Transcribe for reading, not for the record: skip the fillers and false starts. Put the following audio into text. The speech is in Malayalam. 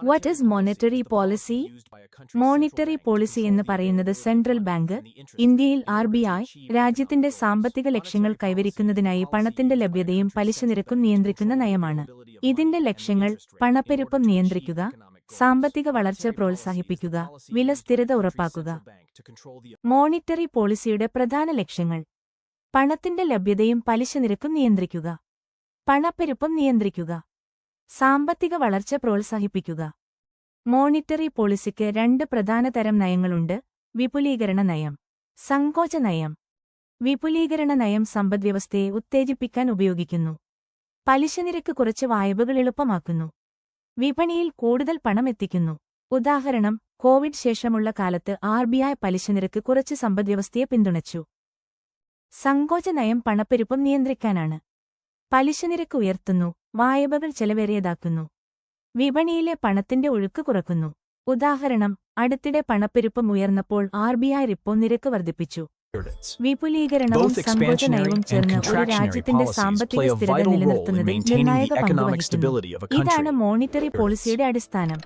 What is monetary policy? Monetary policy എന്ന് പറയുന്നത് സെൻട്രൽ ബാങ്ക്, ഇന്ത്യയിൽ RBI, രാജ്യത്തിന്റെ സാമ്പത്തിക ലക്ഷ്യങ്ങൾ കൈവരിക്കുന്നതിനായി പണത്തിന്റെ ലഭ്യതയും പലിശ നിരക്കും നിയന്ത്രിക്കുന്ന നയമാണ്. ഇതിന്റെ ലക്ഷ്യങ്ങൾ പണപ്പെരുപ്പം നിയന്ത്രിക്കുക, സാമ്പത്തിക വളർച്ച പ്രോത്സാഹിപ്പിക്കുക, വില സ്ഥിരത ഉറപ്പാക്കുക. മോണിറ്ററി പോളിസിയുടെ പ്രധാന ലക്ഷ്യങ്ങൾ: പണത്തിന്റെ ലഭ്യതയും പലിശ നിരക്കും നിയന്ത്രിക്കുക, പണപ്പെരുപ്പം നിയന്ത്രിക്കുക, സാമ്പത്തിക വളർച്ച പ്രോത്സാഹിപ്പിക്കുക. മോണിറ്ററി പോളിസിക്ക് രണ്ട് പ്രധാന തരം നയങ്ങളുണ്ട്: വിപുലീകരണ നയം, സങ്കോച നയം. വിപുലീകരണ നയം സമ്പദ്വ്യവസ്ഥയെ ഉത്തേജിപ്പിക്കാൻ ഉപയോഗിക്കുന്നു. പലിശനിരക്ക് കുറച്ച് വായ്പകൾ എളുപ്പമാക്കുന്നു. വിപണിയിൽ കൂടുതൽ പണം എത്തിക്കുന്നു. ഉദാഹരണം, കോവിഡ് ശേഷമുള്ള കാലത്ത് RBI പലിശനിരക്ക് കുറച്ച് സമ്പദ്വ്യവസ്ഥയെ പിന്തുണച്ചു. സങ്കോച നയം പണപ്പെരുപ്പം നിയന്ത്രിക്കാനാണ്. പലിശനിരക്ക് ഉയർത്തുന്നു, വായ്പകൾ ചെലവേറിയതാക്കുന്നു. വിപണിയിലെ പണത്തിന്റെ ഒഴുക്ക് കുറക്കുന്നു. ഉദാഹരണം, അടുത്തിടെ പണപ്പെരുപ്പം ഉയർന്നപ്പോൾ RBI റിപ്പോ നിരക്ക് വർദ്ധിപ്പിച്ചു. വിപുലീകരണവും സങ്കോച നയവും ചേർന്ന് ഒരു രാജ്യത്തിന്റെ സാമ്പത്തിക സ്ഥിരത നിലനിർത്തുന്നതിൽ നിർണായക പങ്ക് വഹിക്കുന്നു. ഇതാണ് മോണിറ്ററി പോളിസിയുടെ അടിസ്ഥാനം.